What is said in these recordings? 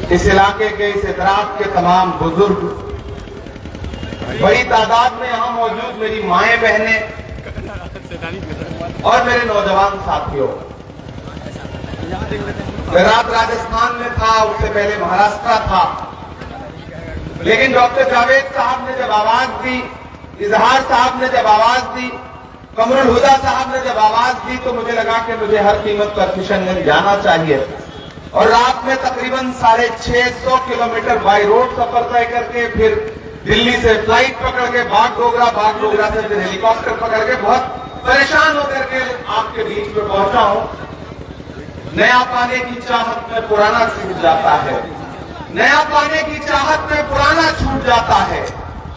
इस इलाके के, इस इतराफ के तमाम बुजुर्ग, बड़ी तादाद में यहाँ मौजूद मेरी माएं बहनें और मेरे नौजवान साथियों। मैं रात राजस्थान में था, उससे पहले महाराष्ट्र था, लेकिन डॉक्टर जावेद साहब ने जब आवाज दी, इजहार साहब ने जब आवाज दी, कमरुल हुदा साहब ने जब आवाज दी, तो मुझे लगा कि मुझे हर कीमत पर किशनगंज जाना चाहिए। और रात में तकरीबन 650 किलोमीटर बाई रोड सफर तय करके फिर दिल्ली से फ्लाइट पकड़ के बागडोगरा से फिर हेलीकॉप्टर पकड़ के बहुत परेशान होकर के आपके बीच में पहुंचा हूं। नया पाने की चाहत में पुराना छूट जाता है, नया पाने की चाहत में पुराना छूट जाता है।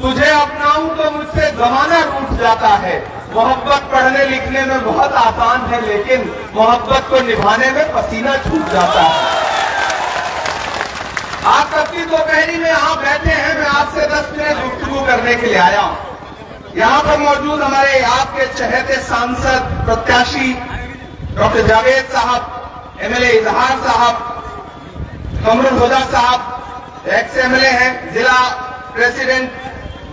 तुझे अपनाऊं तो मुझसे जमाना रूठ जाता है। मोहब्बत पढ़ने लिखने में बहुत आसान है, लेकिन मोहब्बत को निभाने में पसीना छूट जाता है। आप सबकी दोपहरी में यहाँ बैठे हैं, मैं आपसे 10 मिनट गुफ्तगू करने के लिए आया हूँ। यहाँ पर मौजूद हमारे आपके चहेते सांसद प्रत्याशी डॉक्टर जावेद साहब, एमएलए इजहार साहब, कमरुल हुदा साहब एक्स एमएलए हैं, जिला प्रेसिडेंट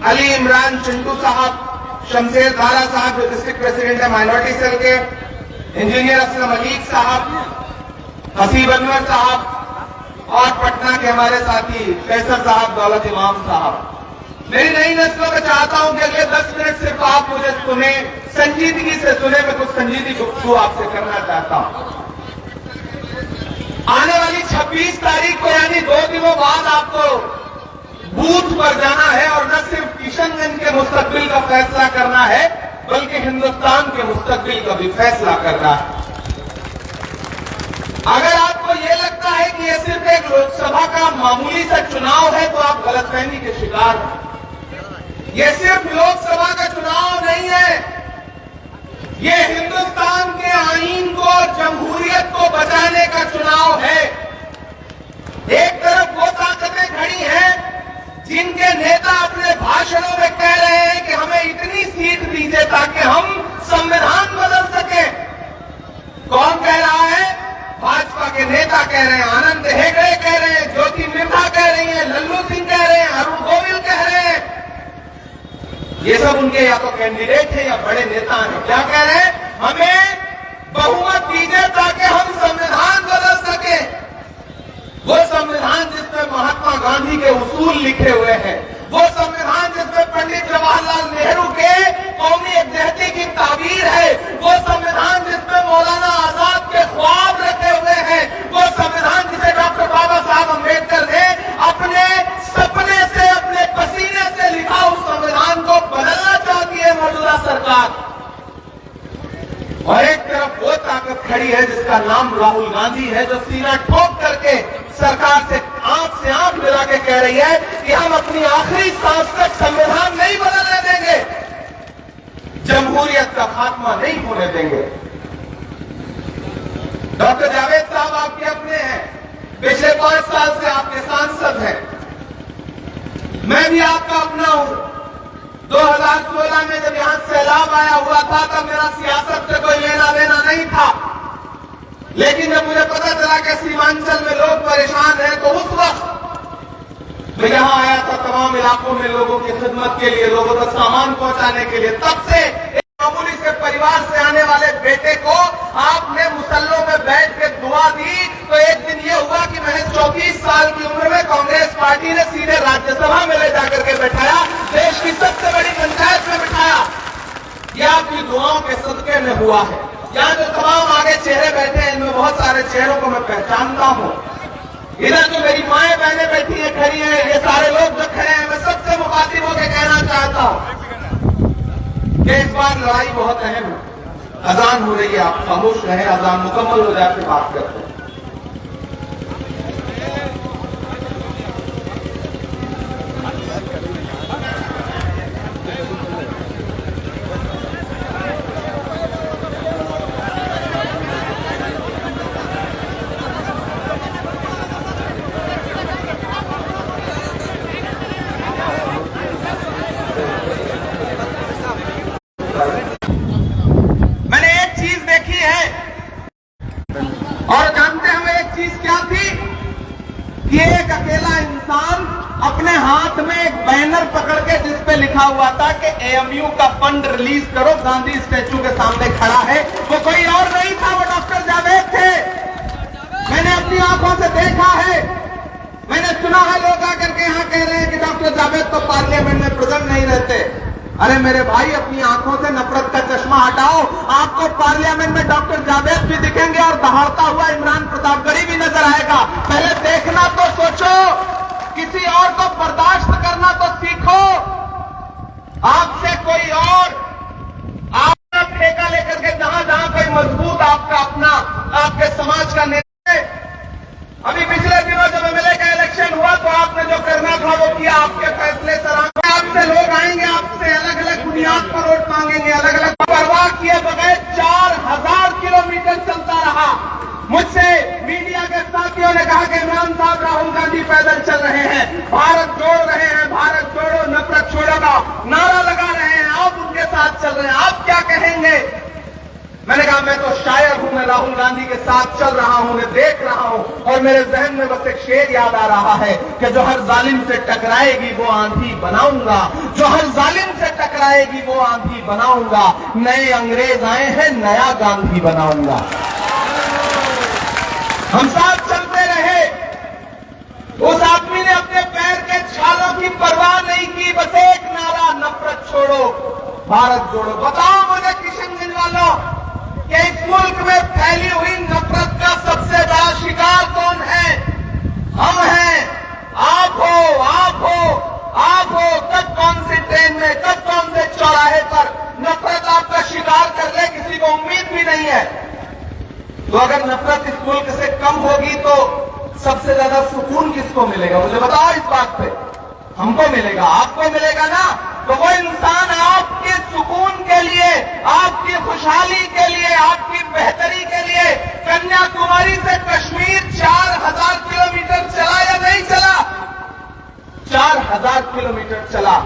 अली इमरान चिंटू साहब, शमशेर धारा साहब जो डिस्ट्रिक्ट प्रेसिडेंट है माइनॉरिटी सेल के, इंजीनियर असलम अलीक साहब, हसीब अनवर साहब और पटना के हमारे साथी कैसर साहब, दौलत इमाम साहब। मेरी नई नस्लों में चाहता हूं कि अगले 10 मिनट सिर्फ आप मुझे सुने, संजीदगी से सुने। मैं कुछ संजीदी गुफ्तगू आपसे करना चाहता हूं। आने वाली 26 तारीख को यानी 2 दिनों बाद आपको बूथ पर जाना है और न सिर्फ किशनगंज के मुस्तकबिल का फैसला करना है, बल्कि हिंदुस्तान के मुस्तकबिल का भी फैसला करना है। अगर आपको यह लगता है कि यह सिर्फ एक लोकसभा का मामूली सा चुनाव है, तो आप गलतफहमी के शिकार हैं। यह सिर्फ लोकसभा का चुनाव नहीं है, यह हिंदुस्तान के आईन को, जमहूरियत को बचाने का चुनाव है। एक तरफ वो ताकतें खड़ी हैं जिनके नेता अपने भाषणों में कह रहे हैं कि हमें इतनी सीट दीजिए ताकि हम संविधान बदल सकें। कौन कह रहा है? भाजपा के नेता कह रहे हैं, आनंद हेगड़े कह रहे हैं, ज्योति मिर्धा कह रही हैं, लल्लू सिंह कह रहे हैं, अरुण गोविल कह रहे हैं। ये सब उनके या तो कैंडिडेट हैं या बड़े नेता हैं। क्या कह रहे हैं? हमें बहुमत दीजिए ताकि हम संविधान बदल सके। वो संविधान जिसमें महात्मा गांधी के उसूल लिखे हुए हैं, वो संविधान जिसमें पंडित जवाहरलाल नेहरू के कौमी एकजहती की ताबीर है, वो संविधान जिसमें मौलाना आजाद के ख्वाब रखे हुए हैं, वो संविधान जिसे डॉक्टर बाबा साहब अम्बेडकर ने अपने सपने से, अपने पसीने से लिखा, उस संविधान को बदलना चाहती है मौजूदा सरकार। और एक तरफ वो ताकत खड़ी है जिसका नाम राहुल गांधी है, जो सीना ठोक करके सरकार से आंख मिला के कह रही है कि हम अपनी आखिरी सांस तक संविधान नहीं बदलने देंगे, जमहूरियत का खात्मा नहीं होने देंगे। डॉक्टर जावेद साहब आपके अपने हैं, पिछले 5 साल से आपके सांसद हैं, मैं भी आपका अपना हूं। 2016 में जब यहां सैलाब आया हुआ था तब मेरा सियासत से कोई लेना देना नहीं था, लेकिन जब मुझे पता चला कि सीमांचल में लोग परेशान हैं, तो उस वक्त मैं यहां आया था तमाम इलाकों में लोगों की खिदमत के लिए, लोगों तक सामान पहुंचाने के लिए। तब से एक मामूली से परिवार से आने वाले बेटे को आपने मुसल्लों में बैठ के दुआ दी, तो एक दिन ये हुआ कि महज 34 साल की उम्र में कांग्रेस पार्टी ने सीधे राज्यसभा में ले जाकर के बैठाया, देश की सबसे बड़ी पंचायत में बिठाया। यह आपकी दुआओं के सदके में हुआ है। यहाँ जो तमाम आगे चेहरे बैठे हैं, इनमें बहुत सारे चेहरों को मैं पहचानता हूँ। इधर जो मेरी माएं बहनें बैठी हैं, खड़ी हैं, ये सारे लोग जो खड़े हैं, मैं सबसे मुखातिब होकर कहना चाहता हूँ कि इस बार लड़ाई बहुत अहम है। अजान हो रही है, आप खामोश रहें, अजान मुकम्मल हो जाए फिर बात करते हैं। मैंने एक चीज देखी है और जानते हैं वो एक चीज क्या थी कि एक अपने हाथ में एक बैनर पकड़ के जिस पे लिखा हुआ था कि एएमयू का फंड रिलीज करो, गांधी स्टैचू के सामने खड़ा है। वो कोई और नहीं था, वो डॉक्टर जावेद थे। मैंने अपनी आंखों से देखा है, मैंने सुना है लोग आकर के यहां कह रहे हैं कि डॉक्टर जावेद तो पार्लियामेंट में प्रेजेंट नहीं रहते। अरे मेरे भाई, अपनी आंखों से नफरत का चश्मा हटाओ, आपको पार्लियामेंट में डॉक्टर जावेद भी दिखेंगे और दहाड़ता हुआ इमरान प्रतापगढ़ी भी नजर आएगा। पहले देखना तो सोचो, किसी और को बर्दाश्त करना तो सीखो। आपसे कोई और आपका ठेका लेकर के जहां जहां कोई मजबूत आपका अपना आपके समाज का नेता है। अभी पिछले दिनों जब एमएलए का इलेक्शन हुआ तो आपने जो करना था वो किया, आपके फैसले सराहनीय। आपसे लोग आएंगे, आपसे अलग अलग बुनियाद पर वोट मांगेंगे, अलग अलग परवाह किए बगैर 4000 किलोमीटर चलता रहा। मुझसे मीडिया के साथियों ने कहा कि इमरान साहब राहुल गांधी पैदल चल रहे हैं, भारत जोड़ रहे हैं, भारत जोड़ो नफरत छोड़ो का नारा लगा रहे हैं, आप उनके साथ चल रहे हैं, आप क्या कहेंगे? मैंने कहा मैं तो शायर हूं, मैं राहुल गांधी के साथ चल रहा हूं, मैं देख रहा हूं और मेरे जहन में बस एक शेर याद आ रहा है कि जो हर जालिम से टकराएगी वो आंधी बनाऊंगा, जो हर जालिम से टकराएगी वो आंधी बनाऊंगा। नए अंग्रेज आए हैं, नया गांधी बनाऊंगा। हम साथ चलते रहे। उस आदमी ने अपने पैर के छालों की परवाह नहीं की, बस एक नारा, नफरत छोड़ो भारत जोड़ो। बताओ मुझे किशनगंज वालों कि इस मुल्क में फैली हुई नफरत का सबसे बड़ा शिकार कौन है? हम हैं। आप हो, आप हो, आप हो। कब कौन सी ट्रेन में, कब कौन से चौराहे पर नफरत आपका शिकार कर ले, किसी को उम्मीद भी नहीं है। तो अगर नफरत इस मुल्क से कम होगी तो सबसे ज्यादा सुकून किसको मिलेगा? मुझे बताओ इस बात पे। हमको मिलेगा, आपको मिलेगा ना? तो वो इंसान आपके सुकून के लिए, आपकी खुशहाली के लिए, आपकी बेहतरी के लिए कन्याकुमारी से कश्मीर 4000 किलोमीटर चला या नहीं चला? 4000 किलोमीटर चला।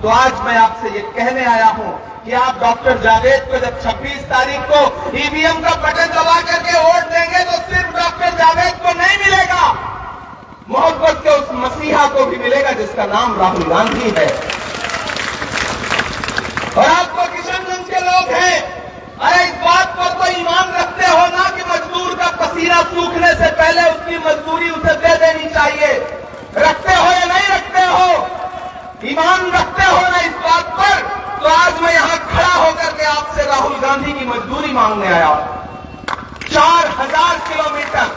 तो आज मैं आपसे ये कहने आया हूं कि आप डॉक्टर जावेद को जब 26 तारीख को ईवीएम का बटन दबा करके वोट देंगे तो सिर्फ डॉक्टर जावेद को नहीं मिलेगा, मोहब्बत के उस मसीहा को भी मिलेगा जिसका नाम राहुल गांधी है। और आपको किशनगंज के लोग हैं, अरे इस बात पर तो ईमान रखते हो ना कि मजदूर का पसीना सूखने से पहले उसकी मजदूरी उसे दे देनी चाहिए। रखते हो या नहीं रखते हो? ईमान रखते हो ना इस बात पर? तो आज मैं यहां खड़ा होकर के आपसे राहुल गांधी की मजदूरी मांगने आया हूं। 4000 किलोमीटर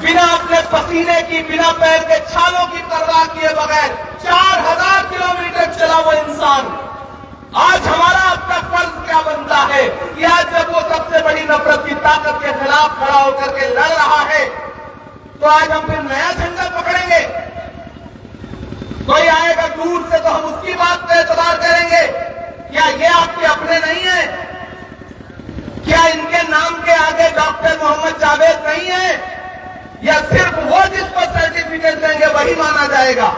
बिना अपने पसीने की, बिना पैर के छालों की परवाह किए बगैर 4000 किलोमीटर चला वो इंसान। आज हमारा आपका फर्ज क्या बनता है कि आज जब वो सबसे बड़ी नफरत की ताकत के खिलाफ खड़ा होकर के लड़ रहा है तो आज हम फिर नया झंडा पकड़ेंगे? कोई आएगा दूर से तो हम उसकी बात पे एतबार करेंगे? क्या ये आपके अपने नहीं है? क्या इनके नाम के आगे डॉक्टर मोहम्मद जावेद नहीं है? या सिर्फ वो जिसको सर्टिफिकेट देंगे वही माना जाएगा?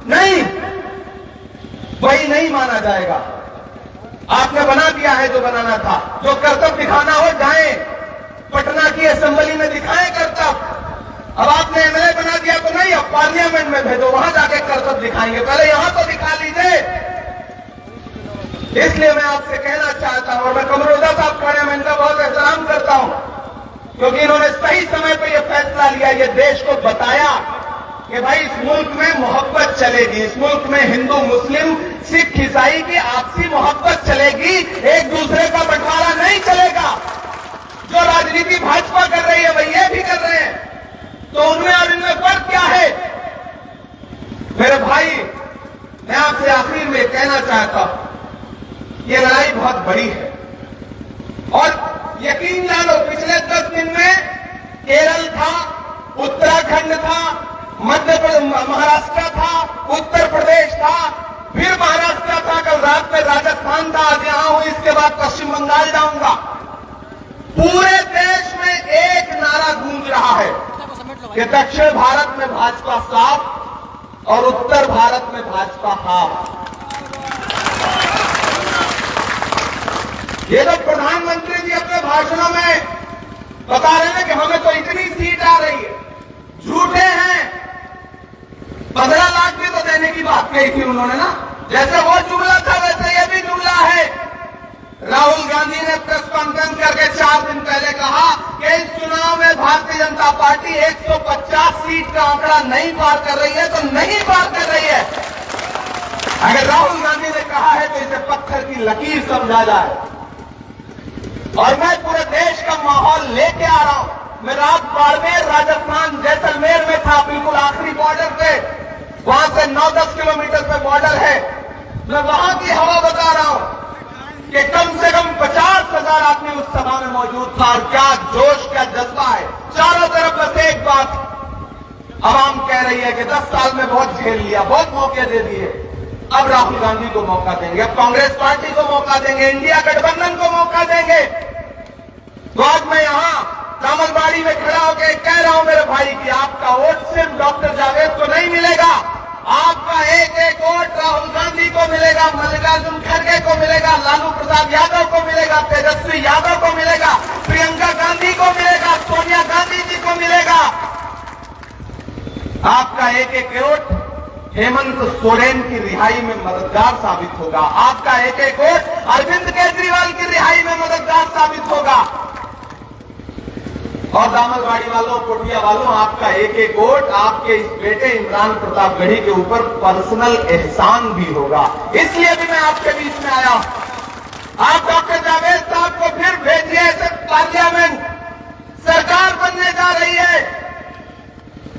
नहीं, वही नहीं माना जाएगा। आपने बना दिया है जो बनाना था। जो कर्तव्य दिखाना हो जाएं, पटना की असेंबली में दिखाएं कर्तव्य। अब आपने एमएलए बना दिया तो नहीं, अब पार्लियामेंट में भेजो, वहां जाके कर्तव्य दिखाएंगे। पहले यहां तो दिखा लीजिए। इसलिए मैं आपसे कहना चाहता हूं, और मैं कमरुद्दीन साहब खड़े, मैं इनका बहुत एहतराम करता हूं क्योंकि इन्होंने सही समय पर यह फैसला लिया, ये देश को बताया कि भाई इस मुल्क में मोहब्बत चलेगी, इस मुल्क में हिंदू मुस्लिम सिख ईसाई की आपसी मोहब्बत चलेगी, एक दूसरे का बंटवारा नहीं चलेगा। जो राजनीति भाजपा कर रही है वही ये भी कर रहे हैं, तो उनमें और इनमें फर्क क्या है? मेरे भाई, मैं आपसे आखिर में कहना चाहता हूं, ये लड़ाई बहुत बड़ी है और यकीन जानो पिछले 10 दिन में केरल था, उत्तराखंड था, मध्य प्रदेश, महाराष्ट्र था, उत्तर प्रदेश था, फिर महाराष्ट्र था, कल रात में राजस्थान था, आज यहां हूं, इसके बाद पश्चिम बंगाल जाऊंगा। पूरे देश में एक नारा गूंज रहा है कि दक्षिण भारत में भाजपा साफ और उत्तर भारत में भाजपा हाफ। ये लोग प्रधानमंत्री जी अपने भाषणों में बता रहे हैं कि हमें तो इतनी सीट आ रही है, झूठे हैं। 15 लाख भी तो देने जैसे वो जुमला था वैसे ये भी जुमला है। राहुल गांधी ने प्रेस कॉन्फ्रेंस करके 4 दिन पहले कहा कि इस चुनाव में भारतीय जनता पार्टी 150 सीट का आंकड़ा नहीं पार कर रही है, तो नहीं पार कर रही है। अगर राहुल गांधी ने कहा है तो इसे पत्थर की लकीर समझा जाए। और मैं पूरे देश का माहौल लेके आ रहा हूं। मैं रात बाड़मेर, राजस्थान, जैसलमेर में था, बिल्कुल आखिरी बॉर्डर पे, वहां से 9-10 किलोमीटर पे बॉर्डर है। मैं वहां की हवा बता रहा हूं कि कम से कम 50,000 आदमी उस सभा में मौजूद था। और क्या जोश, क्या जज्बा है। चारों तरफ बस एक बात आवाम कह रही है कि 10 साल में बहुत झेल लिया, बहुत मौके दे दिए, अब राहुल गांधी को मौका देंगे, अब कांग्रेस पार्टी को मौका देंगे, इंडिया गठबंधन को मौका देंगे। तो आज मैं यहां दामनबाड़ी में खड़ा होकर कह रहा हूं मेरे भाई कि आपका वोट सिर्फ डॉक्टर जावेद को नहीं मिलेगा, आपका एक एक वोट राहुल गांधी को मिलेगा, मल्लिकार्जुन खड़गे को मिलेगा, लालू प्रसाद यादव को मिलेगा, तेजस्वी यादव को मिलेगा, प्रियंका गांधी को मिलेगा, सोनिया गांधी जी को मिलेगा। आपका एक एक वोट हेमंत सोरेन की रिहाई में मददगार साबित होगा, आपका एक एक वोट अरविंद केजरीवाल की रिहाई में मददगार साबित होगा। और दामनबाड़ी वालों, कोटिया वालों, आपका एक एक वोट आपके इस बेटे इमरान प्रतापगढ़ी के ऊपर पर्सनल एहसान भी होगा। इसलिए भी मैं आपके बीच में आया। आप डॉक्टर जावेद साहब को फिर भेजिए। पार्लियामेंट सरकार बनने जा रही है।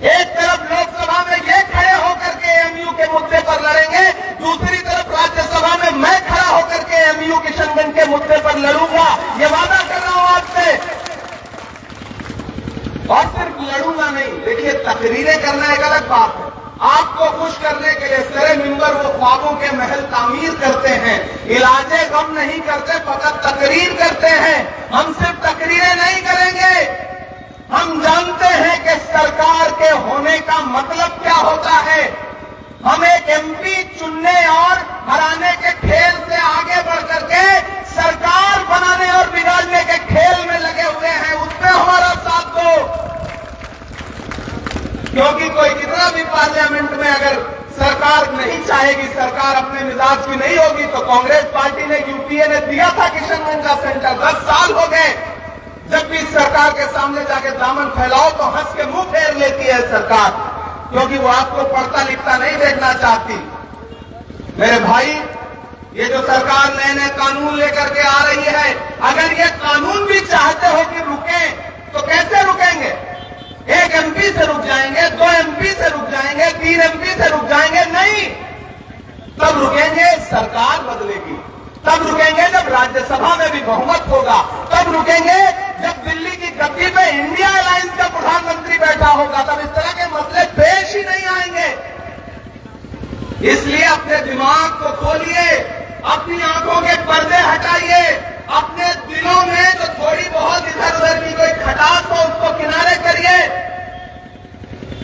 एक तरफ लोकसभा में ये खड़े होकर के एमयू के मुद्दे पर लड़ेंगे, दूसरी तरफ राज्यसभा में मैं खड़ा होकर के एमयू किशनगंज के मुद्दे पर लड़ूंगा। ये वादा कर रहा हूं आपसे। और सिर्फ लड़ूंगा नहीं, देखिए तकरीरें करना एक अलग बात है। आपको खुश करने के लिए सारे मेंबर वो ख्वाबों के महल तामीर करते हैं, इलाजे गम नहीं करते, फकत तकरीर करते हैं। हम सिर्फ तकरीरें नहीं करेंगे, हम जानते हैं कि सरकार के होने का मतलब क्या होता है। हम एक एमपी चुनने और हराने के खेल से आगे बढ़ करके सरकार बनाने और बिगाड़ने के खेल में लगे हुए हैं। उसमें हमारा साथ दो, क्योंकि कोई कितना भी पार्लियामेंट में अगर सरकार नहीं चाहेगी, सरकार अपने मिजाज की नहीं होगी, तो कांग्रेस पार्टी ने, यूपीए ने दिया था किशनगंज का सेंटर। 10 साल हो गए। जब भी सरकार के सामने जाके दामन फैलाओ तो हंस के मुंह फेर लेती है सरकार, क्योंकि वो आपको पढ़ता लिखता नहीं देखना चाहती। मेरे भाई, ये जो सरकार नए नए कानून लेकर के आ रही है, अगर ये कानून भी चाहते हो कि रुके, तो कैसे रुकेंगे? 1 एमपी से रुक जाएंगे, 2 एमपी से रुक जाएंगे, 3 एमपी से रुक जाएंगे? नहीं। तब रुकेंगे सरकार बदलेगी, तब रुकेंगे जब राज्यसभा में भी बहुमत होगा, तब रुकेंगे जब दिल्ली की गद्दी पे इंडिया अलायंस का प्रधानमंत्री बैठा होगा, तब इस तरह के मसले पेश ही नहीं आएंगे। इसलिए अपने दिमाग को खोलिए, अपनी आंखों के पर्दे हटाइए, अपने दिलों में जो थोड़ी बहुत इधर उधर की कोई खटास हो उसको किनारे करिए,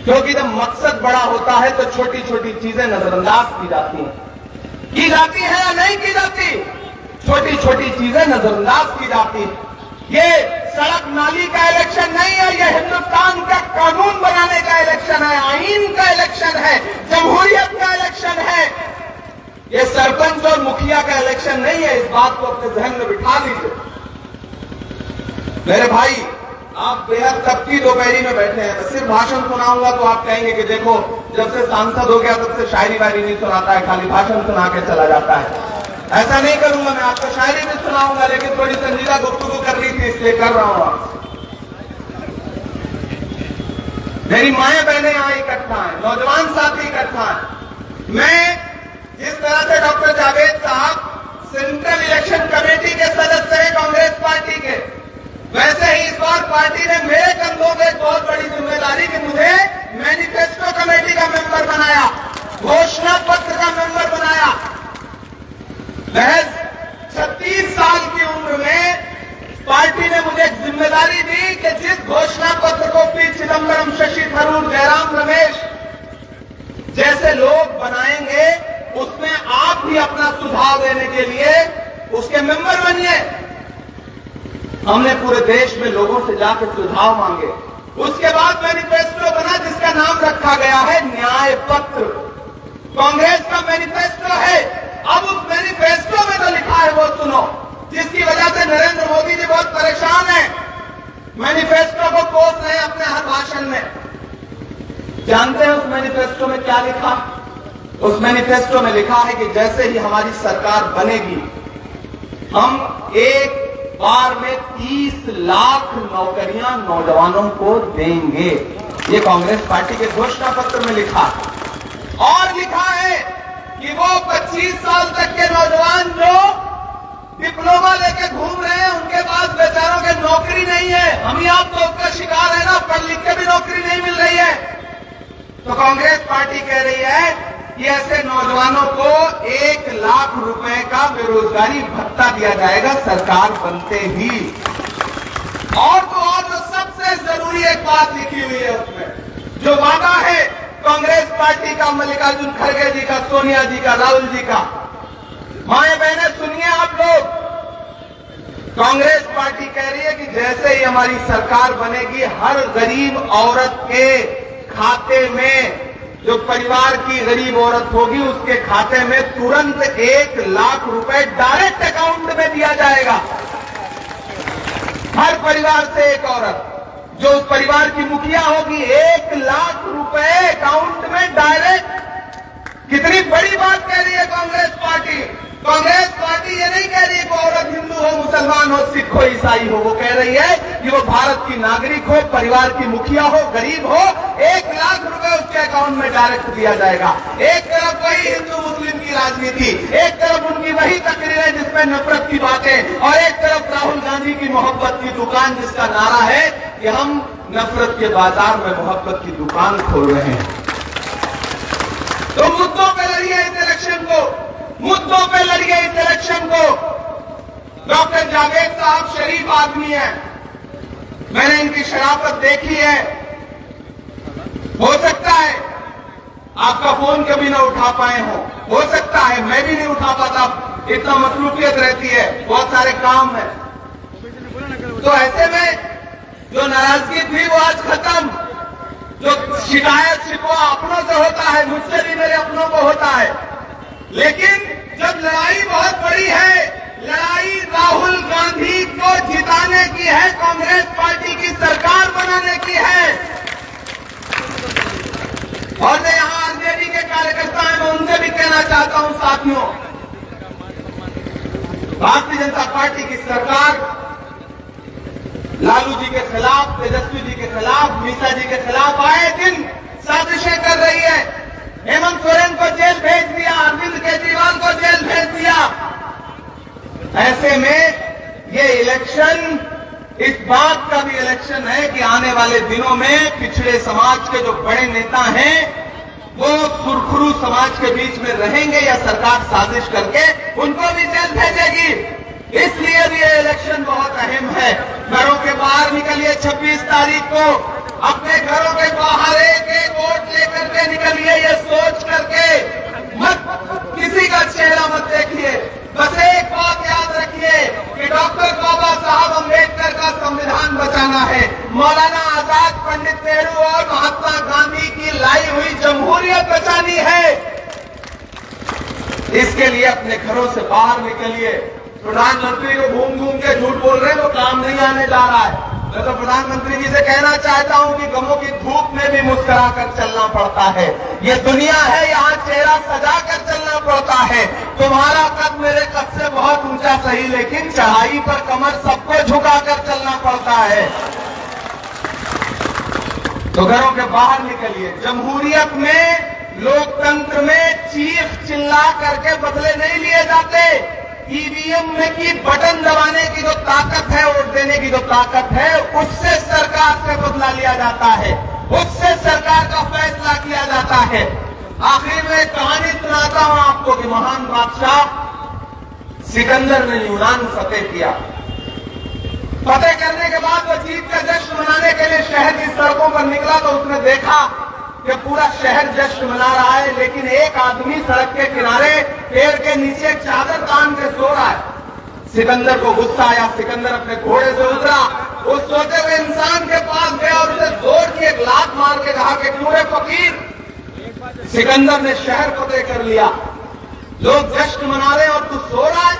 क्योंकि जब मकसद बड़ा होता है तो छोटी छोटी चीजें नजरअंदाज की जाती है या नहीं की जाती? छोटी छोटी चीजें नजरअंदाज की जाती। ये सड़क नाली का इलेक्शन नहीं है, ये हिंदुस्तान का कानून बनाने का इलेक्शन है, आईन का इलेक्शन है, जमहूरियत का इलेक्शन है। ये सरपंच और मुखिया का इलेक्शन नहीं है। इस बात को अपने जहन में बिठा लीजिए। मेरे भाई, आप बेहद तपकी दोपहरी में बैठे हैं। मैं सिर्फ भाषण सुनाऊंगा तो आप कहेंगे कि देखो, जब से सांसद हो गया तब से शायरी वायरी नहीं सुनाता है, खाली भाषण सुना के चला जाता है। ऐसा नहीं करूंगा, मैं आपको शायरी भी सुनाऊंगा, लेकिन थोड़ी संजीदा गुफ्तगू करनी थी इसलिए कर रहा हूं आपसे। मेरी माएं बहनें यहां इकट्ठा है, नौजवान साथी इकट्ठा है। मैं जिस तरह से डॉक्टर जावेद साहब सेंट्रल इलेक्शन कमेटी के सदस्य हैं कांग्रेस पार्टी के, वैसे ही इस बार पार्टी ने मेरे कंधों पे एक बहुत बड़ी जिम्मेदारी कि मुझे मैनिफेस्टो कमेटी का मेंबर बनाया, घोषणा पत्र का मेंबर बनाया। महज 36 साल की उम्र में पार्टी ने मुझे एक जिम्मेदारी दी कि जिस घोषणा पत्र को पी चिदंबरम, शशि थरूर, जयराम रमेश जैसे लोग बनाएंगे, उसमें आप भी अपना सुझाव देने के लिए उसके मेंबर बनिए। हमने पूरे देश में लोगों से जाकर सुझाव मांगे, उसके बाद मैनिफेस्टो बना जिसका नाम रखा गया है न्याय पत्र। कांग्रेस का मैनिफेस्टो है, अब उस मैनिफेस्टो में तो लिखा है वो सुनो, जिसकी वजह से नरेंद्र मोदी जी बहुत परेशान है। मैनिफेस्टो को कोस रहे हैं अपने हर भाषण में। जानते हैं उस मैनिफेस्टो में क्या लिखा? उस मैनिफेस्टो में लिखा है कि जैसे ही हमारी सरकार बनेगी, हम एक बार में 30 लाख नौकरियां नौजवानों को देंगे। ये कांग्रेस पार्टी के घोषणा पत्र में लिखा। और लिखा है कि वो 25 साल तक के नौजवान जो डिप्लोमा लेके घूम रहे हैं, उनके पास बेचारों के नौकरी नहीं है। हम ही आप तो उसका शिकार है ना, पढ़ लिख के भी नौकरी नहीं मिल रही है। तो कांग्रेस पार्टी कह रही है कि ऐसे नौजवानों को 1 लाख रुपए का बेरोजगारी भत्ता दिया जाएगा सरकार बनते ही। और तो और जो सबसे जरूरी एक बात लिखी हुई है उसमें, जो वादा है कांग्रेस पार्टी का, मल्लिकार्जुन खड़गे जी का, सोनिया जी का, राहुल जी का, माए बहने सुनिए आप लोग। कांग्रेस पार्टी कह रही है कि जैसे ही हमारी सरकार बनेगी, हर गरीब औरत के खाते में, जो परिवार की गरीब औरत होगी उसके खाते में तुरंत 1 लाख रुपए डायरेक्ट अकाउंट में दिया जाएगा। हर परिवार से एक औरत जो उस परिवार की मुखिया होगी, 1 लाख रुपए अकाउंट में डायरेक्ट। कितनी बड़ी बात कह रही है कांग्रेस पार्टी। कांग्रेस पार्टी ये नहीं कह रही है कि औरत हिंदू हो, मुसलमान हो, सिख हो, ईसाई हो। वो कह रही है कि वो भारत की नागरिक हो, परिवार की मुखिया हो, गरीब हो, 1 लाख रुपए उसके अकाउंट में डायरेक्ट दिया जाएगा। एक तरफ वही हिंदू मुस्लिम की राजनीति, एक तरफ उनकी वही तकरीरें जिसमें नफरत की बातें, और एक तरफ राहुल गांधी की मोहब्बत की दुकान, जिसका नारा है कि हम नफरत के बाजार में मोहब्बत की दुकान खोल रहे हैं। तो मुद्दों पे लड़िए इस इलेक्शन को, मुद्दों पे लड़िए इस इलेक्शन को। डॉक्टर जावेद साहब शरीफ आदमी है, मैंने इनकी शराफत देखी है। हो सकता है आपका फोन कभी ना उठा पाए हो सकता है मैं भी नहीं उठा पाता, इतना मसरूफियत रहती है, बहुत सारे काम है। तो ऐसे में जो नाराजगी थी वो आज खत्म। जो शिकायत शिकवा अपनों से होता है, मुझसे भी मेरे अपनों को होता है, लेकिन जब लड़ाई बहुत बड़ी है, लड़ाई राहुल गांधी को जिताने की है, कांग्रेस पार्टी की सरकार बनाने की है। और मैं यहां आरजेडी के कार्यकर्ता हैं, मैं उनसे भी कहना चाहता हूं, साथियों, भारतीय जनता पार्टी की सरकार लालू जी के खिलाफ, तेजस्वी जी के खिलाफ, मीसा जी के खिलाफ आए दिन साजिशें कर रही है। हेमंत सोरेन को जेल भेज दिया, अरविंद केजरीवाल को जेल भेज दिया। ऐसे में ये इलेक्शन इस बात का भी इलेक्शन है कि आने वाले दिनों में पिछड़े समाज के जो बड़े नेता हैं वो सुरखरू समाज के बीच में रहेंगे या सरकार साजिश करके उनको भी जेल भेजेगी। इसलिए भी ये इलेक्शन बहुत अहम है। घरों के बाहर निकलिए 26 तारीख को, अपने घरों के बाहर एक वोट लेकर के निकलिए, ये सोच करके मत किसी का चेहरा मत देखिए। बस एक बात याद रखिए कि डॉक्टर बाबा साहब अम्बेडकर का संविधान बचाना है, मौलाना आजाद, पंडित नेहरू और महात्मा गांधी की लाई हुई जमहूरियत बचानी है। इसके लिए अपने घरों से बाहर निकलिए। प्रधानमंत्री को घूम घूम के झूठ बोल रहे हैं, वो काम नहीं आने जा रहा है। मैं तो प्रधानमंत्री जी से कहना चाहता हूं कि गमों की धूप में भी मुस्कुरा कर चलना पड़ता है। ये दुनिया है, यहाँ चेहरा सजा कर चलना पड़ता है। तुम्हारा कद मेरे कद से बहुत ऊंचा सही, लेकिन चढ़ाई पर कमर सबको झुका कर चलना पड़ता है। तो घरों के बाहर निकलिए। जमहूरियत में, लोकतंत्र में चीख चिल्ला करके बदले नहीं लिए जाते। ईवीएम में की बटन दबाने की जो ताकत है, वोट देने की जो ताकत है, उससे सरकार से बदला लिया जाता है, उससे सरकार का फैसला किया जाता है। आखिर में कहानी सुनाता हूं आपको कि महान बादशाह सिकंदर ने यूनान फतेह किया। फतेह करने के बाद वो जीत का जश्न मनाने के लिए शहर की सड़कों पर निकला तो उसने देखा कि पूरा शहर जश्न मना रहा है, लेकिन एक आदमी सड़क के किनारे पेड़ के नीचे चादर तान के सो रहा है। सिकंदर को गुस्सा आया, सिकंदर अपने घोड़े से उतरा, उस सोते हुए इंसान के पास गया और उसे जोर की एक लात मार के कहा कि क्यों रे फकीर, सिकंदर ने शहर फतेह कर लिया, लोग जश्न मना रहे और तू सो रहा है।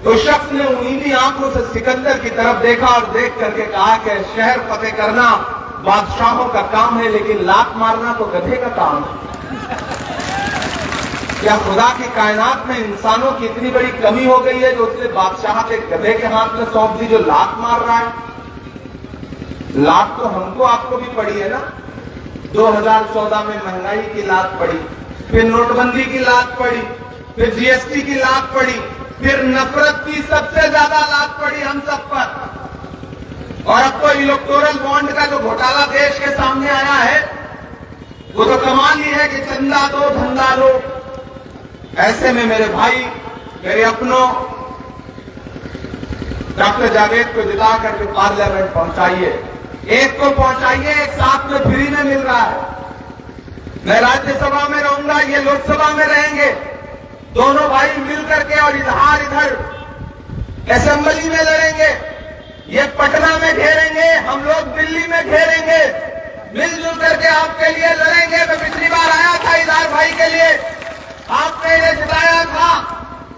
तो शख्स ने नीली आंखों से सिकंदर की तरफ देखा और देख करके कहा कि शहर फतेह करना बादशाहों का काम है, लेकिन लात मारना तो गधे का काम है। क्या खुदा की कायनात में इंसानों की इतनी बड़ी कमी हो गई है जो उसने बादशाह के गधे के हाथ में सौंप दी जो लात मार रहा है? लात तो हमको आपको भी पड़ी है ना। 2014 में महंगाई की लात पड़ी, फिर नोटबंदी की लात पड़ी, फिर जीएसटी की लात पड़ी, फिर नफरत की सबसे ज्यादा लात पड़ी हम सब पर। और अब तो इलेक्टोरल बॉन्ड का जो घोटाला देश के सामने आया है वो तो कमाल ही है कि चंदा दो धंधा लो। ऐसे में मेरे भाई, मेरे अपनों, डॉक्टर जावेद को जिता करके पार्लियामेंट पहुंचाइए। एक को पहुंचाइए, एक साथ में फ्री में मिल रहा है। मैं राज्यसभा में रहूंगा, ये लोकसभा में रहेंगे। दोनों भाई मिलकर के और इधर असेंबली में लड़ेंगे। ये पटना में घेरेंगे, हम लोग दिल्ली में घेरेंगे। मिलजुल करके आपके लिए लड़ेंगे। मैं पिछली बार आया था इधर भाई के लिए, आपने इन्हें जिताया था।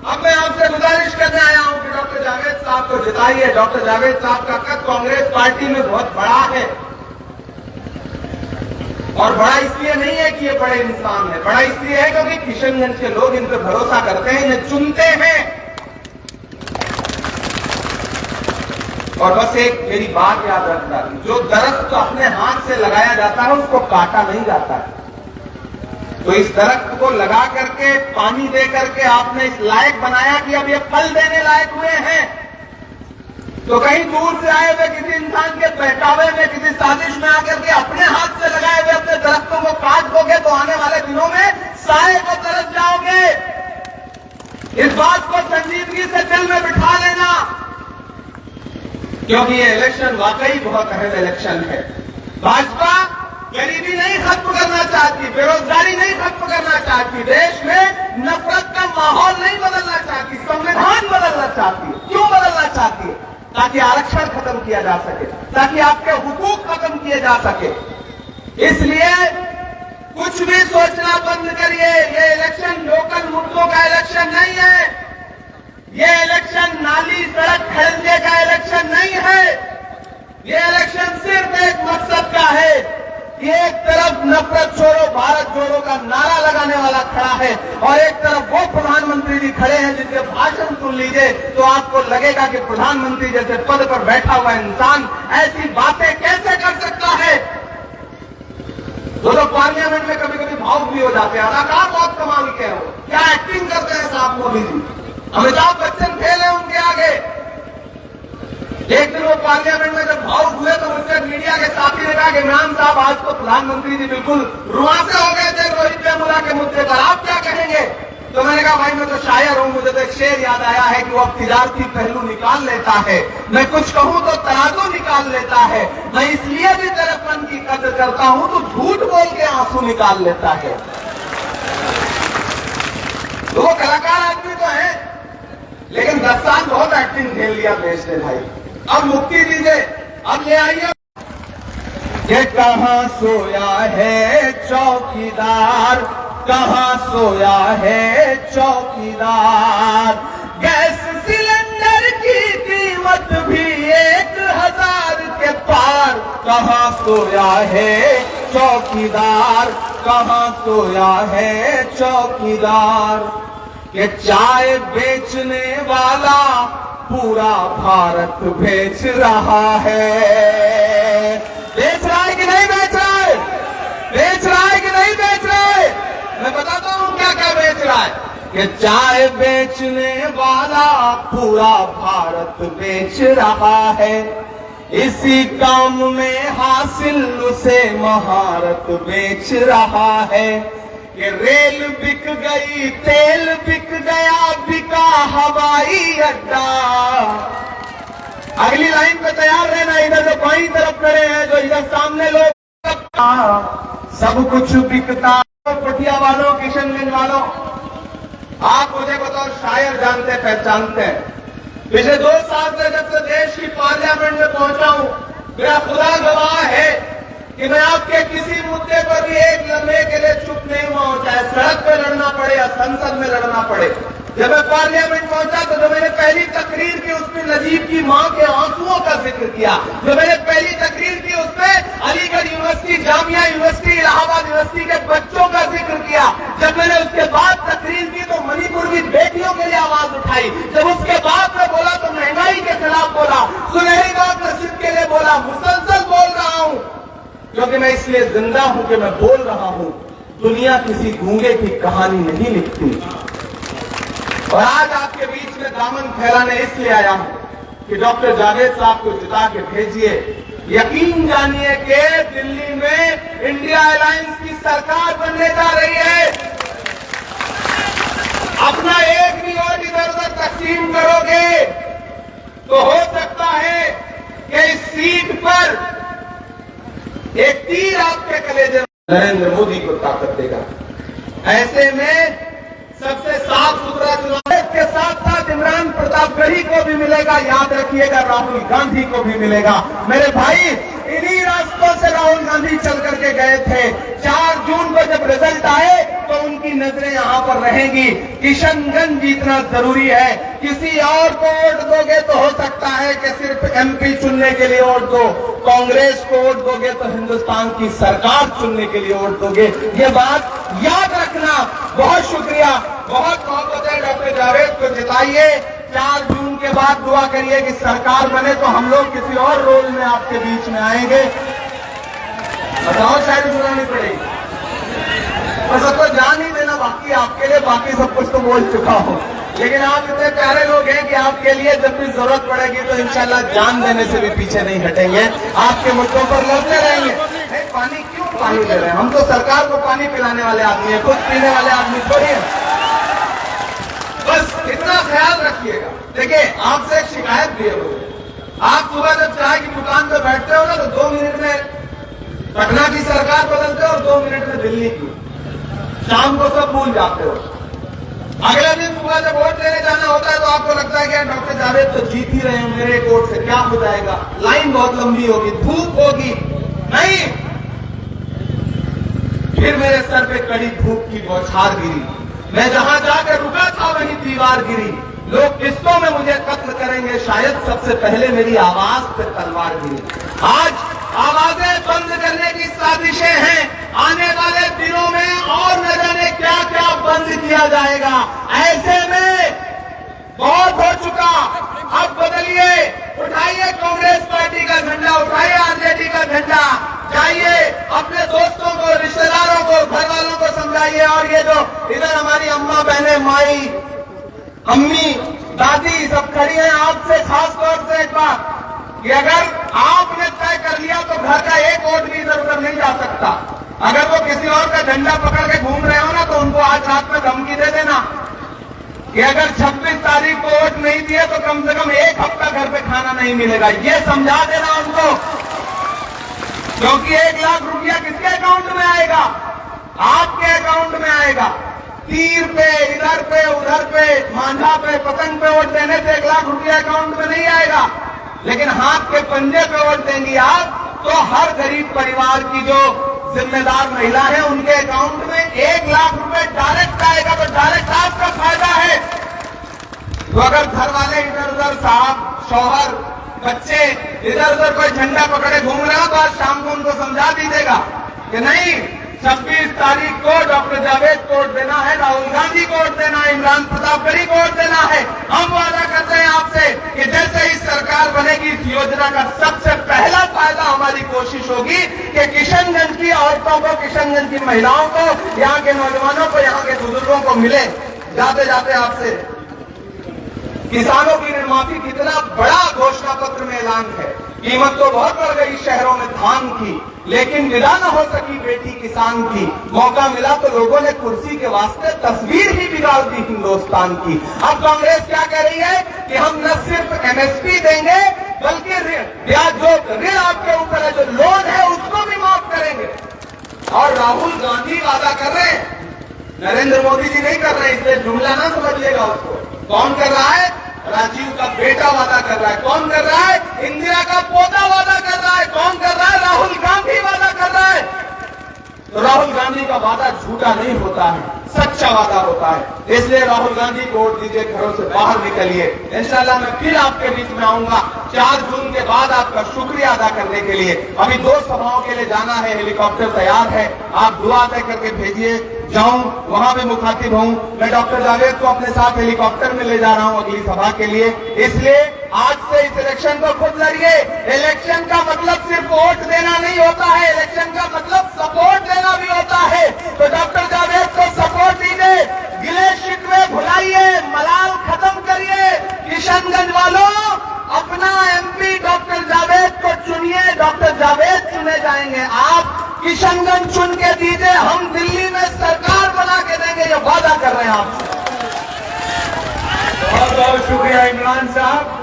अब मैं आपसे गुजारिश करने आया हूं कि डॉक्टर जावेद साहब को जिताइए। डॉक्टर जावेद साहब का कद कांग्रेस पार्टी में बहुत बड़ा है, और बड़ा इसलिए नहीं है कि ये बड़े इंसान है, बड़ा इसलिए है क्योंकि किशनगंज के लोग इन पर भरोसा करते हैं, इन्हें चुनते हैं। और बस एक मेरी बात याद रखना, जो दरख्त तो अपने हाथ से लगाया जाता है उसको काटा नहीं जाता है। तो इस दरख्त को लगा करके पानी दे करके आपने इस लायक बनाया कि अब ये फल देने लायक हुए हैं। तो कहीं दूर से आए हुए किसी इंसान के बहकावे में, किसी साजिश में आकर के अपने हाथ से लगाए हुए अपने दरख्तों को काट दोगे तो आने वाले दिनों में साए को तरस जाओगे। इस बात को संजीदगी से दिल में बिठा लेना, क्योंकि ये इलेक्शन वाकई बहुत अहम इलेक्शन है। भाजपा गरीबी नहीं खत्म करना चाहती, बेरोजगारी नहीं खत्म करना चाहती, देश में नफरत का माहौल नहीं बदलना चाहती, संविधान बदलना चाहती है। क्यों बदलना चाहती है? ताकि आरक्षण खत्म किया जा सके, ताकि आपके हुकूक खत्म किए जा सके। इसलिए कुछ भी सोचना बंद करिए। ये इलेक्शन लोकल मुद्दों का इलेक्शन नहीं है, ये इलेक्शन नाली सड़क खरीदने का इलेक्शन नहीं है। ये इलेक्शन सिर्फ एक मकसद का है कि एक तरफ नफरत छोड़ो भारत जोड़ो का नारा लगाने वाला खड़ा है और एक तरफ वो प्रधानमंत्री जी खड़े हैं जिनके भाषण सुन लीजिए तो आपको लगेगा कि प्रधानमंत्री जैसे पद पर बैठा हुआ इंसान ऐसी बातें कैसे कर सकता है। तो पार्लियामेंट में कभी कभी भावुक भी हो जाते हैं। अदाकार बहुत कमाल के हो, क्या एक्टिंग करते हैं साहब मोदी जी। अमिताभ बच्चन फेल है उनके आगे। एक दिन वो पार्लियामेंट में जब भावुक हुए तो मुझसे मीडिया के साथी ने कहा कि इमरान साहब आज तो प्रधानमंत्री जी बिल्कुल रुआसे हो गए थे रोहित वेमुला के मुद्दे पर, आप क्या कहेंगे? तो मैंने कहा भाई मैं तो शायर हूं, मुझे तो एक शेर याद आया है कि वो अब तिजारती पहलू निकाल लेता है, मैं कुछ कहूं तो तराजू निकाल लेता है, मैं इसलिए भी तेरे फन की कदर करता हूं तो झूठ बोल के आंसू निकाल लेता है। तो वो कलाकार आदमी तो है, लेकिन 10 साल बहुत एक्टिंग खेल लिया देश ने भाई। अब मुक्ति दीजिए, अब ले आइए। ये कहां सोया है चौकीदार, कहां सोया है चौकीदार, गैस सिलेंडर की कीमत भी 1000 के पार, कहां सोया है चौकीदार, कहां सोया है चौकीदार। ये चाय बेचने वाला पूरा भारत बेच रहा है। बेच रहा है कि नहीं बेच रहा है? बेच रहा है कि नहीं बेच रहा है? मैं बताता हूं क्या क्या बेच रहा है। ये चाय बेचने वाला पूरा भारत बेच रहा है, इसी काम में हासिल उसे महारत बेच रहा है। ये रेल बिक गई, तेल बिक गया, बिका हवाई अड्डा। अगली लाइन पे तैयार रहना, इधर जो बाईं तरफ खड़े हैं, जो इधर सामने लोग, सब कुछ बिकता। पटिया वालों, किशनगंज वालों, आप मुझे बतौर शायर जानते पहचानते हैं। पिछले 2 साल से जब से देश की पार्लियामेंट में पहुंचा हूं, मेरा खुदा गवाह है कि कि मैं आपके किसी मुद्दे पर भी एक लम्हे के लिए चुप नहीं हुआ हूं, चाहे सड़क पे लड़ना पड़े या संसद में लड़ना पड़े। जब मैं पार्लियामेंट पहुंचा तो जो मैंने पहली तकरीर की उसमें नजीब की मां के आंसुओं का जिक्र किया। जो मैंने पहली तकरीर की उसमें Aligarh university, Jamia university, Allahabad university के बच्चों का जिक्र किया। जब मैंने उसके बाद तकरीर की तो मणिपुर की बेटियों के लिए आवाज उठाई। जब उसके बाद में बोला तो महंगाई के खिलाफ बोला, सुनहरी बात मस्जिद के लिए बोला। मुसलसल बोल रहा हूं क्योंकि मैं इसलिए जिंदा हूं कि मैं बोल रहा हूं। दुनिया किसी गूंगे की कहानी नहीं लिखती। और आज आपके बीच में दामन फैलाने इसलिए आया हूं कि डॉक्टर जावेद साहब को जिता के भेजिए। यकीन जानिए कि दिल्ली में इंडिया अलायंस की सरकार बनने जा रही है। अपना एक भी वोट इधर उधर तकसीम करोगे तो हो सकता है कि इस सीट पर एक तीर आपके कलेजे में नरेंद्र मोदी को ताकत देगा। ऐसे में सबसे साफ सुथरा चुनाव के साथ साथ इमरान प्रतापगढ़ी को भी मिलेगा, याद रखिएगा राहुल गांधी को भी मिलेगा। मेरे भाई इन्हीं रास्तों से राहुल गांधी चल करके गए थे। 4 जून को जब रिजल्ट आए तो उनकी नजरें यहां पर रहेंगी। किशनगंज जीतना जरूरी है। किसी और को वोट दोगे तो हो सकता है कि सिर्फ एमपी चुनने के लिए वोट दो, कांग्रेस को वोट दोगे तो हिंदुस्तान की सरकार चुनने के लिए वोट दोगे। ये बात याद रखना। बहुत शुक्रिया, बहुत मोहब्बत है। डॉक्टर जावेद को जिताइए। 4 जून के बाद दुआ करिए कि सरकार बने तो हम लोग किसी और रोल में आपके बीच में आएंगे। बताओ शायद सुनानी पड़ेगी, मैं सबको जान ही देना बाकी आपके लिए, बाकी सब कुछ तो बोल चुका हूं। लेकिन आप इतने प्यारे लोग हैं कि आपके लिए जब भी जरूरत पड़ेगी तो इंशाल्लाह जान देने से भी पीछे नहीं हटेंगे। आपके मुद्दों पर लड़ते रहेंगे। पानी क्यों पानी ले रहे हैं? हम तो सरकार को पानी पिलाने वाले आदमी हैं, खुद पीने वाले आदमी थोड़ी हैं। बस इतना ख्याल रखिएगा। देखिए आपसे एक शिकायत भी है। आप सुबह जब चाय की दुकान पर बैठते हो ना तो 2 मिनट में पटना की सरकार बदलते हो और 2 मिनट में दिल्ली की। शाम को सब भूल जाते हो। अगले दिन सुबह जब वोट देने जाना होता है तो आपको लगता है कि डॉक्टर जावेद तो जीत ही रहे हैं, मेरे वोट से क्या हो जाएगा, लाइन बहुत लंबी होगी, धूप होगी। नहीं, फिर मेरे सर पे कड़ी धूप की बौछार गिरी। मैं जहां जाकर रुका था वहीं दीवार गिरी। लोग किस्तों में मुझे कत्ल करेंगे, शायद सबसे पहले मेरी आवाज पे तलवार गिरी। आज आवाजें बंद करने की साजिशें हैं। आने वाले दिनों में और न जाने क्या क्या बंद किया जाएगा। ऐसे में बहुत हो चुका, अब बदलिए। उठाइए कांग्रेस पार्टी का झंडा, उठाइए आरजेडी का झंडा। जाइए अपने दोस्तों को, रिश्तेदारों को, घर वालों को समझाइए। और ये जो इधर हमारी अम्मा, बहनें, माई, अम्मी, दादी सब खड़ी हैं, आपसे खास तौर से एक बात कि अगर आपने तय कर लिया तो घर का एक वोट भी इधर उधर नहीं जा सकता। अगर वो किसी और का झंडा पकड़ के घूम रहे हो ना तो उनको आज रात में धमकी दे देना कि अगर 26 तारीख को वोट नहीं दिए तो कम से कम 1 हफ्ता घर पे खाना नहीं मिलेगा। ये समझा देना उनको, क्योंकि 1 लाख रुपया किसके अकाउंट में आएगा? आपके अकाउंट में आएगा। तीर पे, इधर पे, उधर पे, मांझा पे, पतंग पे वोट देने से 1 लाख रुपया अकाउंट में नहीं आएगा। लेकिन हाथ के पंजे पे वोट देंगी आप तो हर गरीब परिवार की जो जिम्मेदार महिला है उनके अकाउंट में 1 लाख रुपए डायरेक्ट आएगा। तो डायरेक्ट आपका फायदा है। तो अगर घर वाले इधर उधर, साहब, शौहर, बच्चे इधर उधर कोई झंडा पकड़े घूम रहे हो तो आज शाम को उनको समझा दीजिएगा कि नहीं, 26 तारीख को डॉक्टर जावेद को वोट देना है, राहुल गांधी को वोट देना है, इमरान प्रतापगढ़ी को वोट देना है। हम वादा करते हैं आपसे कि जैसे ही सरकार बनेगी इस योजना का सबसे पहला फायदा हमारी कोशिश होगी कि किशनगंज की औरतों को, किशनगंज की महिलाओं को, यहाँ के नौजवानों को, यहाँ के बुजुर्गों को मिले। जाते जाते आपसे किसानों की ऋण माफी कितना बड़ा घोषणा पत्र में ऐलान है। कीमत तो बहुत बढ़ गई शहरों में धान की, लेकिन विदा न हो सकी बेटी किसान की। मौका मिला तो लोगों ने कुर्सी के वास्ते तस्वीर ही बिगाड़ दी हिंदुस्तान की। अब कांग्रेस क्या कह रही है कि हम न सिर्फ एमएसपी देंगे बल्कि ब्याज, जो ऋण आपके ऊपर है, जो लोन है, उसको भी माफ करेंगे। और राहुल गांधी वादा कर रहे हैं, नरेंद्र मोदी जी नहीं कर रहे, इसलिए जुमला ना समझिएगा उसको। कौन कर रहा है? राजीव का बेटा वादा कर रहा है। कौन कर रहा है? इंदिरा का पोता वादा कर रहा है। कौन कर रहा है? राहुल गांधी वादा कर रहा आपका वादा झूठा नहीं होता है, सच्चा वादा होता है। इसलिए राहुल गांधी को वोट दीजिए, घरों से बाहर निकलिए। इंशाल्लाह मैं फिर आपके बीच में आऊंगा 4 जून के बाद आपका शुक्रिया अदा करने के लिए। अभी 2 सभाओं के लिए जाना है, हेलीकॉप्टर तैयार है, आप दुआ तय करके भेजिए, जाऊं वहां भी मुखातिब हूं। मैं डॉक्टर जावेद को अपने साथ हेलीकॉप्टर में ले जा रहा हूं अगली सभा के लिए। इसलिए आज से इस इलेक्शन को खुद लड़िए। इलेक्शन का मतलब सिर्फ वोट देना नहीं होता है, इलेक्शन का मतलब सपोर्ट देना भी होता है। तो डॉक्टर जावेद को सपोर्ट दीजिए, गिले शिकवे भुलाइए, मलाल खत्म करिए। किशनगंज वालों, अपना एमपी डॉक्टर जावेद को चुनिए, डॉक्टर जावेद चुने जाएंगे। आप किशनगंज चुन के दीजिए, हम दिल्ली में सरकार बना के देंगे, ये वादा कर रहे हैं आप। बहुत बहुत शुक्रिया इमरान साहब।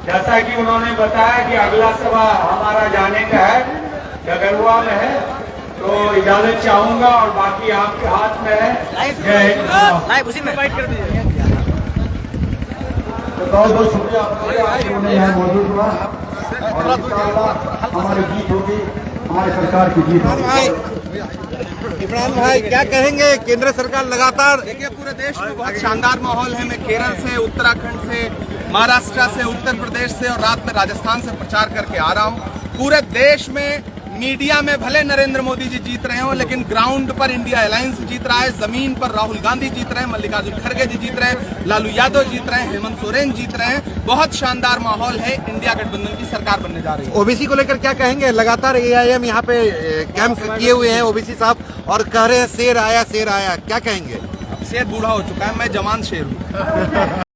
जैसा कि उन्होंने बताया कि अगला सभा हमारा जाने का है, डगरुआ में है, तो इजाजत चाहूंगा और बाकी आपके हाथ में है। जय हिंद। उसी में बाइट कर दीजिए। बहुत बहुत शुक्रिया आपने यहाँ मौजूद हुआ और इंशाअल्लाह हमारी जीत होगी, हमारी सरकार की जीत होगी। इमरान भाई क्या कहेंगे, केंद्र सरकार लगातार देखिए पूरे देश में बहुत शानदार माहौल है। मैं केरल से, उत्तराखंड से, महाराष्ट्र से, उत्तर प्रदेश से और रात में राजस्थान से प्रचार करके आ रहा हूँ। पूरे देश में मीडिया में भले नरेंद्र मोदी जी जीत रहे हो, लेकिन ग्राउंड पर इंडिया अलायंस जीत रहा है, जमीन पर राहुल गांधी जीत रहे हैं, मल्लिकार्जुन खड़गे जी जीत रहे हैं, लालू यादव जीत रहे हैं, हेमंत सोरेन जीत रहे हैं। बहुत शानदार माहौल है, इंडिया गठबंधन की सरकार बनने जा रही है। ओबीसी को लेकर क्या कहेंगे? लगातार एआईएम यहाँ पे कैंप किए हुए हैं ओबीसी साहब और कह रहे हैं शेर आया, शेर आया, क्या कहेंगे? शेर बूढ़ा हो चुका है, मैं जवान शेर हूँ।